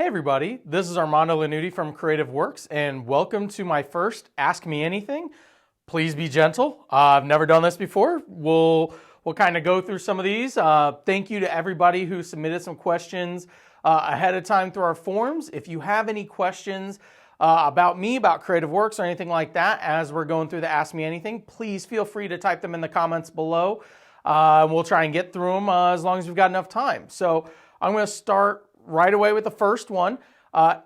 Hey everybody, this is Armando Lanuti from Creative Works, and welcome to my first Ask Me Anything. Please be gentle. I've never done this before. We'll kind of go through some of these. Thank you to everybody who submitted some questions ahead of time through our forums. If you have any questions about me, about Creative Works, or anything like that as we're going through the Ask Me Anything, please feel free to type them in the comments below. We'll try and get through them as long as we've got enough time. So I'm going to start right away with the first one.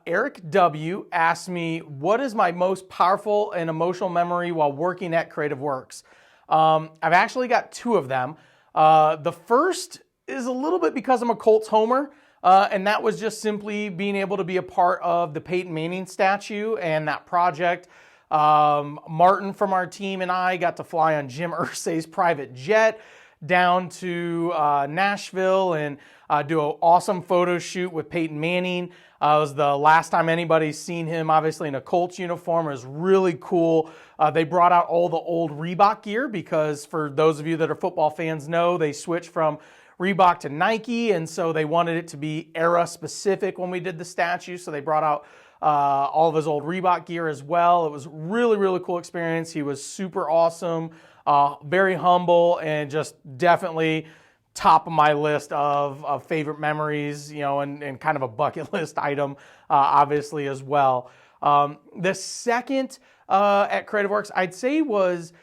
Eric W. asked me, what is my most powerful and emotional memory while working at Creative Works? I've actually got two of them. The first is a little bit because I'm a Colts homer, and that was just simply being able to be a part of the Peyton Manning statue and that project. Martin from our team and I got to fly on Jim Irsay's private jet down to Nashville and do an awesome photo shoot with Peyton Manning. It was the last time anybody's seen him, obviously, in a Colts uniform. It was really cool. They brought out all the old Reebok gear because, for those of you that are football fans know, they switched from Reebok to Nike, and so they wanted it to be era-specific when we did the statue, so they brought out all of his old Reebok gear as well. It was really, really cool experience. He was super awesome, very humble, and just definitely top of my list of favorite memories, you know, and kind of a bucket list item, obviously, as well. The second at Creative Works, I'd say, was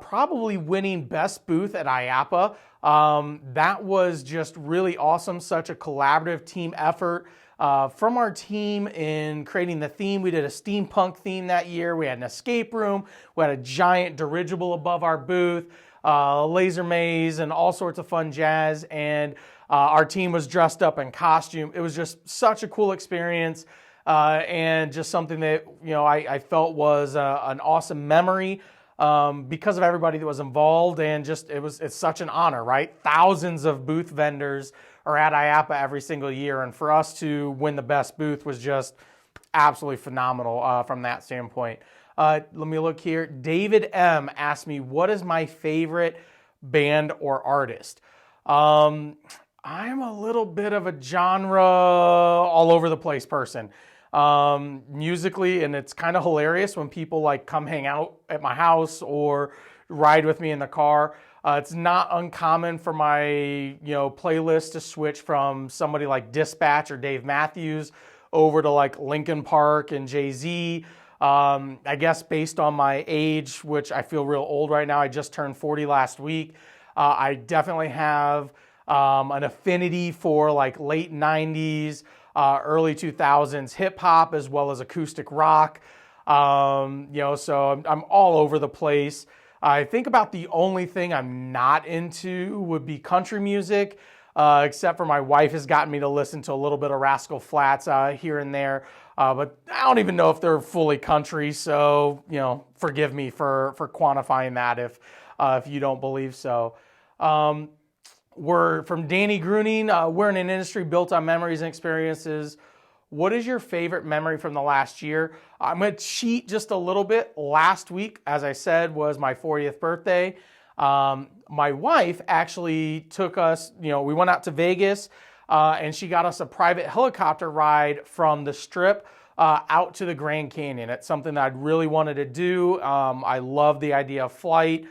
probably winning Best Booth at IAAPA. That was just really awesome, such a collaborative team effort. From our team in creating the theme, we did a steampunk theme that year. We had an escape room. We had a giant dirigible above our booth, laser maze, and all sorts of fun jazz. And our team was dressed up in costume. It was just such a cool experience, and just something that, you know, I felt was an awesome memory because of everybody that was involved, and just it's such an honor, right? Thousands of booth vendors are at IAAPA every single year, and for us to win the best booth was just absolutely phenomenal from that standpoint. Let me look here. David M. asked me, what is my favorite band or artist? I'm a little bit of a genre all over the place person. Musically, and it's kind of hilarious when people like come hang out at my house or ride with me in the car. It's not uncommon for my, playlist to switch from somebody like Dispatch or Dave Matthews over to like Linkin Park and Jay-Z. I guess based on my age, which I feel real old right now, I just turned 40 last week. I definitely have an affinity for like late 90s, early 2000s hip hop as well as acoustic rock. So I'm all over the place. I think about the only thing I'm not into would be country music, except for my wife has gotten me to listen to a little bit of Rascal Flatts here and there. But I don't even know if they're fully country, so, forgive me for quantifying that if you don't believe so. We're from Danny Gruning. We're in an industry built on memories and experiences. What is your favorite memory from the last year? I'm going to cheat just a little bit. Last week, as I said, was my 40th birthday. My wife actually took us, we went out to Vegas, and she got us a private helicopter ride from the Strip out to the Grand Canyon. It's something that I'd really wanted to do. I love the idea of flight,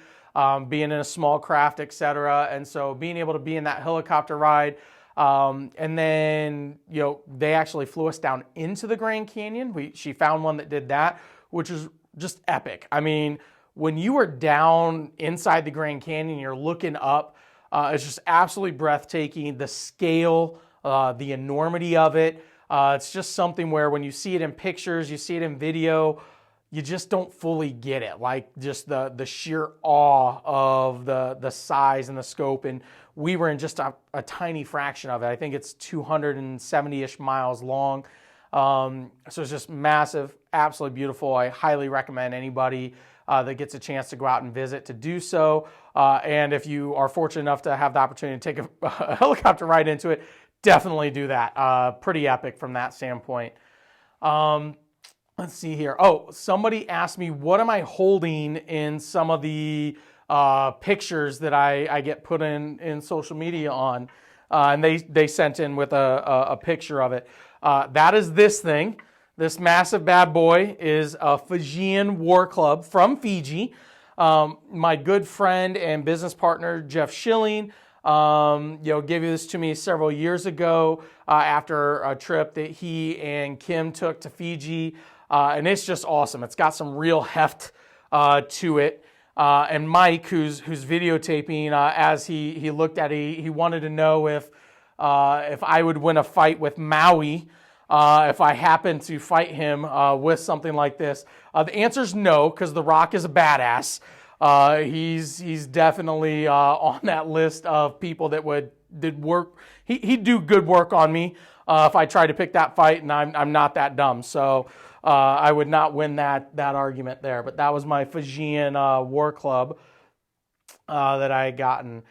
being in a small craft, etc. And so being able to be in that helicopter ride, and then, they actually flew us down into the Grand Canyon. She found one that did that, which is just epic. I mean, when you are down inside the Grand Canyon, you're looking up, it's just absolutely breathtaking. The scale, the enormity of it. It's just something where when you see it in pictures, you see it in video, you just don't fully get it. Like just the sheer awe of the size and the scope. And we were in just a tiny fraction of it. I think it's 270-ish miles long. So it's just massive, absolutely beautiful. I highly recommend anybody that gets a chance to go out and visit to do so. And if you are fortunate enough to have the opportunity to take a helicopter ride into it, definitely do that. Pretty epic from that standpoint. Let's see here. Oh, somebody asked me, what am I holding in some of the pictures that I get put in social media on? And they sent in with a picture of it. That is this thing. This massive bad boy is a Fiji War Club from Fiji. My good friend and business partner, Jeff Schilling, gave this to me several years ago after a trip that he and Kim took to Fiji. And it's just awesome. It's got some real heft to it. And Mike, who's videotaping, as he looked at it, he wanted to know if I would win a fight with Maui, if I happen to fight him with something like this. The answer is no, because The Rock is a badass. He's definitely on that list of people that did work. He'd do good work on me if I tried to pick that fight, and I'm not that dumb. So I would not win that argument there. But that was my Fijian War Club that I had gotten.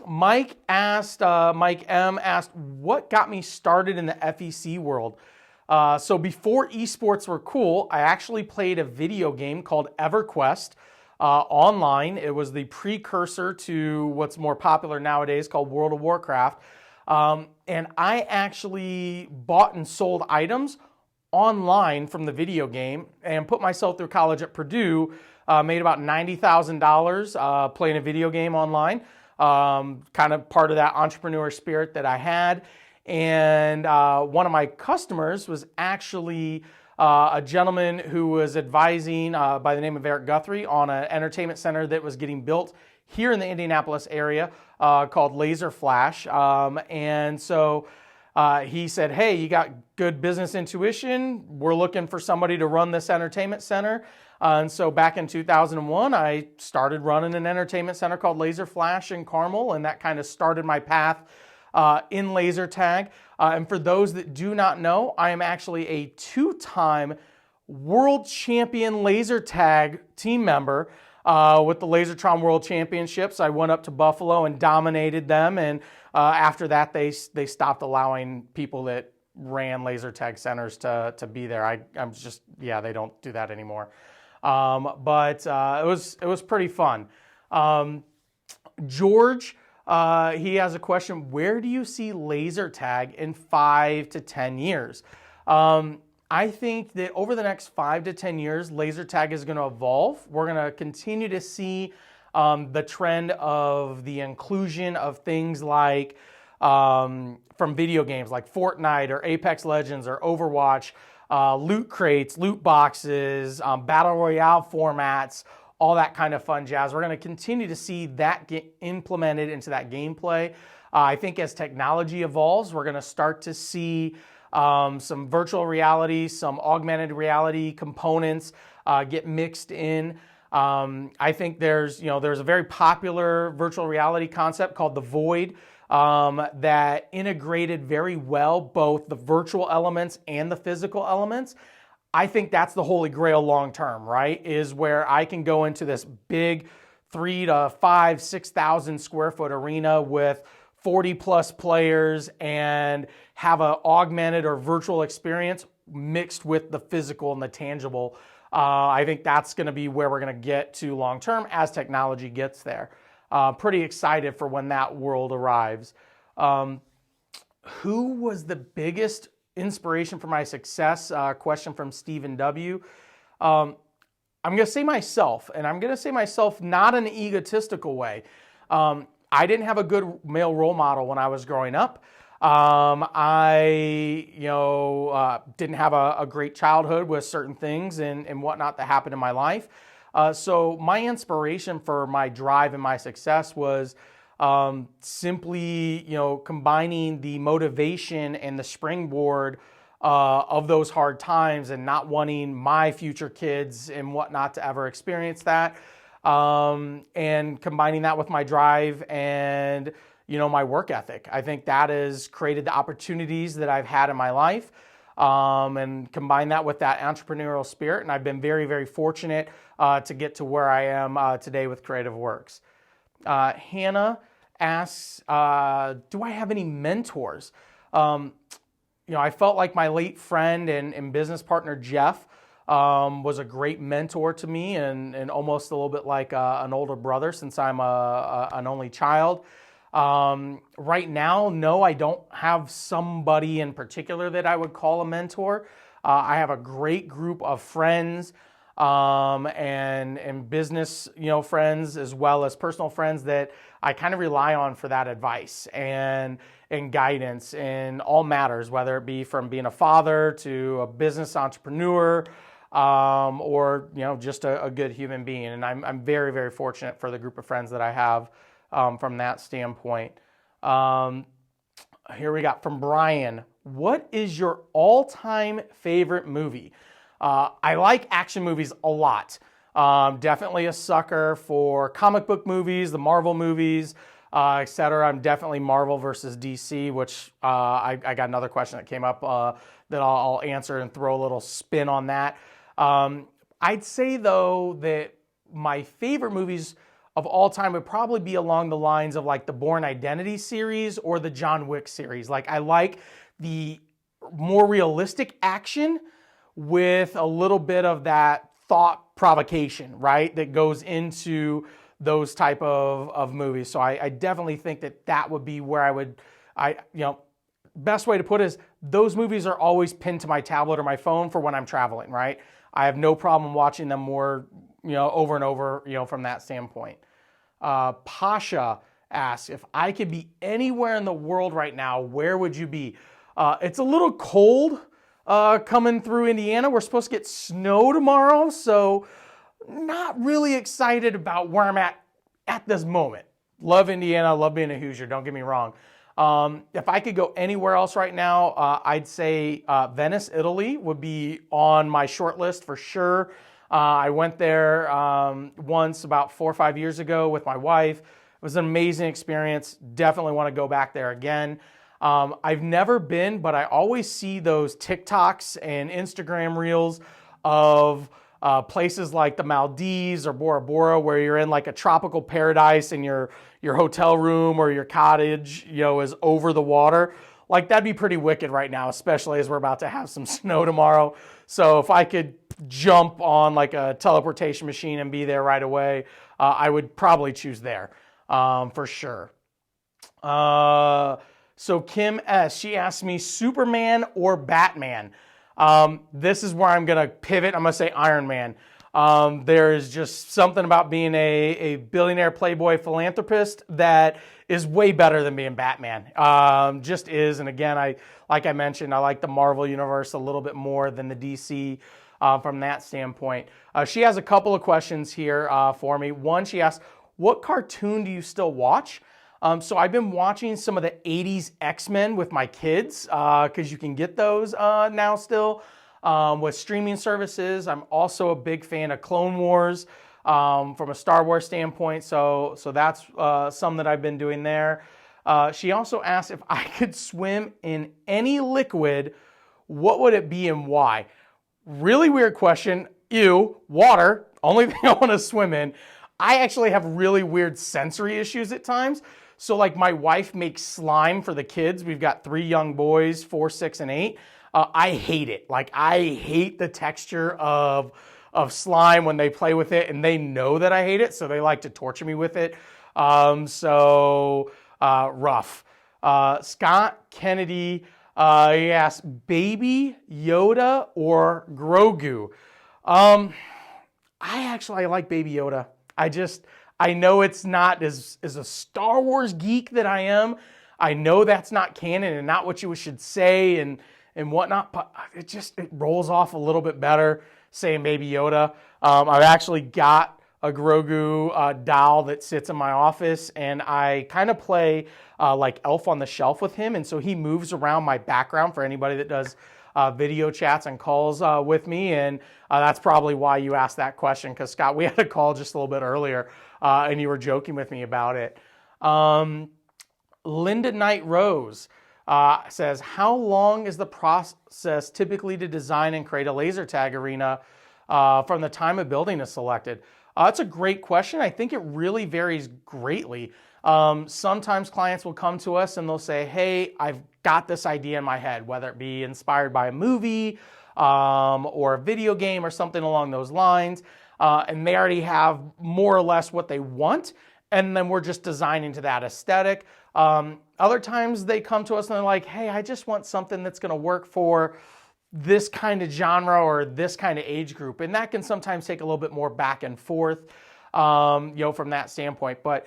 Mike M asked, what got me started in the FEC world? So before esports were cool, I actually played a video game called EverQuest online. It was the precursor to what's more popular nowadays called World of Warcraft. And I actually bought and sold items online from the video game and put myself through college at Purdue. Made about $90,000 playing a video game online. Kind of part of that entrepreneur spirit that I had. And one of my customers was actually a gentleman who was advising by the name of Eric Guthrie on an entertainment center that was getting built here in the Indianapolis area called Laser Flash. And so he said, hey, you got good business intuition. We're looking for somebody to run this entertainment center. And so back in 2001, I started running an entertainment center called Laser Flash in Carmel, and that kind of started my path in laser tag. And for those that do not know, I am actually a two-time world champion laser tag team member with the Lasertron World Championships. I went up to Buffalo and dominated them, and after that, they stopped allowing people that ran laser tag centers to be there. They don't do that anymore. But it was pretty fun. George, he has a question. Where do you see laser tag in 5 to 10 years? I think that over the next 5 to 10 years, laser tag is going to evolve. We're going to continue to see the trend of the inclusion of things like from video games like Fortnite or Apex Legends or Overwatch, loot crates, loot boxes, battle royale formats, all that kind of fun jazz. We're going to continue to see that get implemented into that gameplay. I think as technology evolves, we're going to start to see some virtual reality, some augmented reality components get mixed in. I think there's a very popular virtual reality concept called the Void that integrated very well both the virtual elements and the physical elements. I think that's the holy grail long term, right? Is where I can go into this big 3,000 to 5,000, 6,000 square foot arena with 40 plus players and have an augmented or virtual experience mixed with the physical and the tangible. I think that's going to be where we're going to get to long term as technology gets there. Pretty excited for when that world arrives. Who was the biggest inspiration for my success? Question from Stephen W. I'm going to say myself, and I'm going to say myself not in an egotistical way. I didn't have a good male role model when I was growing up. I didn't have a great childhood with certain things and whatnot that happened in my life. So my inspiration for my drive and my success was simply, combining the motivation and the springboard of those hard times and not wanting my future kids and whatnot to ever experience that. And combining that with my drive and, my work ethic. I think that has created the opportunities that I've had in my life. And combine that with that entrepreneurial spirit. And I've been very, very fortunate to get to where I am today with Creative Works. Hannah asks, do I have any mentors? I felt like my late friend and business partner, Jeff, was a great mentor to me and almost a little bit like an older brother since I'm an only child. Right now, no, I don't have somebody in particular that I would call a mentor. I have a great group of friends and business, friends as well as personal friends that I kind of rely on for that advice and guidance in all matters, whether it be from being a father to a business entrepreneur, or just a good human being. And I'm very, very fortunate for the group of friends that I have from that standpoint. Here we got from Brian. What is your all-time favorite movie? I like action movies a lot. Definitely a sucker for comic book movies, the Marvel movies, etc. I'm definitely Marvel versus DC, which I got another question that came up that I'll answer and throw a little spin on that. I'd say, though, that my favorite movies of all time would probably be along the lines of like the Bourne Identity series or the John Wick series. Like, I like the more realistic action with a little bit of that thought provocation, right, that goes into those type of movies. So I definitely think that would be where best way to put it is those movies are always pinned to my tablet or my phone for when I'm traveling, right? I have no problem watching them more, over and over, from that standpoint. Pasha asks, if I could be anywhere in the world right now, where would you be? It's a little cold coming through Indiana. We're supposed to get snow tomorrow, so not really excited about where I'm at this moment. Love Indiana, love being a Hoosier, don't get me wrong. If I could go anywhere else right now, I'd say Venice, Italy would be on my short list for sure. I went there once about 4 or 5 years ago with my wife. It was an amazing experience. Definitely want to go back there again. I've never been, but I always see those TikToks and Instagram reels of places like the Maldives or Bora Bora, where you're in like a tropical paradise and your hotel room or your cottage, is over the water. Like, that'd be pretty wicked right now, especially as we're about to have some snow tomorrow. So if I could jump on like a teleportation machine and be there right away, I would probably choose there for sure. So Kim S., she asked me Superman or Batman. This is where I'm going to pivot. I'm going to say Iron Man. There is just something about being a billionaire playboy philanthropist that is way better than being Batman. Just is. And again, like I mentioned, I like the Marvel universe a little bit more than the DC from that standpoint. She has a couple of questions here for me. One, she asked, what cartoon do you still watch? So I've been watching some of the 80s X-Men with my kids because you can get those now still with streaming services. I'm also a big fan of Clone Wars from a Star Wars standpoint. So that's some that I've been doing there. She also asked if I could swim in any liquid, what would it be and why? Really weird question. Ew, water, only thing I want to swim in. I actually have really weird sensory issues at times. So like my wife makes slime for the kids. We've got 3 young boys, 4, 6, and 8. I hate it. Like, I hate the texture of slime when they play with it, and they know that I hate it, so they like to torture me with it. Rough. Scott Kennedy, he asked, Baby Yoda or Grogu? I like Baby Yoda. I know it's not as a Star Wars geek that I am. I know that's not canon and not what you should say and whatnot, but it rolls off a little bit better saying Baby Yoda. I've actually got a Grogu doll that sits in my office, and I kind of play like Elf on the Shelf with him, and so he moves around my background for anybody that does video chats and calls with me, and that's probably why you asked that question, because Scott, we had a call just a little bit earlier, and you were joking with me about it. Linda Knight Rose says, how long is the process typically to design and create a laser tag arena from the time a building is selected? That's a great question. I think it really varies greatly. Sometimes clients will come to us and they'll say, hey, I've got this idea in my head, whether it be inspired by a movie or a video game or something along those lines, and they already have more or less what they want, and then we're just designing to that aesthetic. Other times they come to us and they're like, hey, I just want something that's going to work for this kind of genre or this kind of age group. And that can sometimes take a little bit more back and forth, from that standpoint. But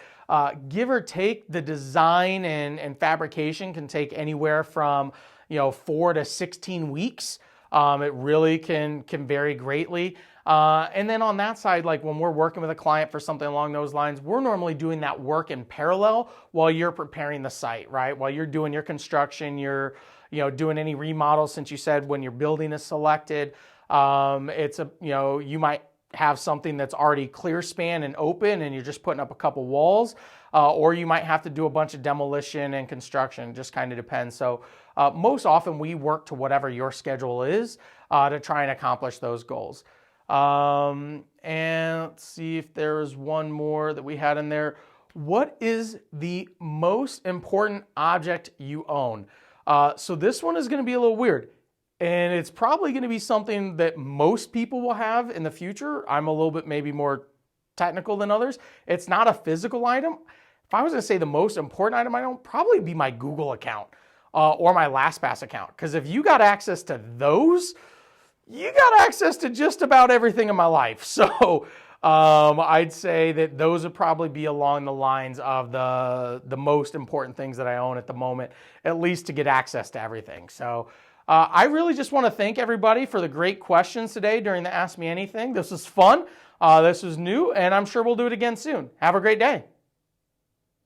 give or take, the design and fabrication can take anywhere from, 4 to 16 weeks. It really can vary greatly. And then on that side, like when we're working with a client for something along those lines, we're normally doing that work in parallel while you're preparing the site, right? While you're doing your construction, you're doing any remodels, since you said when your building is selected, you might have something that's already clear span and open and you're just putting up a couple walls, or you might have to do a bunch of demolition and construction. It just kind of depends. So most often we work to whatever your schedule is to try and accomplish those goals. And let's see if there's one more that we had in there. What is the most important object you own? So this one is going to be a little weird, and it's probably going to be something that most people will have in the future. I'm a little bit maybe more technical than others. It's not a physical item. If I was going to say the most important item I own, probably be my Google account or my LastPass account. Because if you got access to those, you got access to just about everything in my life. So I'd say that those would probably be along the lines of the most important things that I own at the moment, at least to get access to everything. So I really just want to thank everybody for the great questions today during the Ask Me Anything. This was fun. This was new, and I'm sure we'll do it again soon. Have a great day.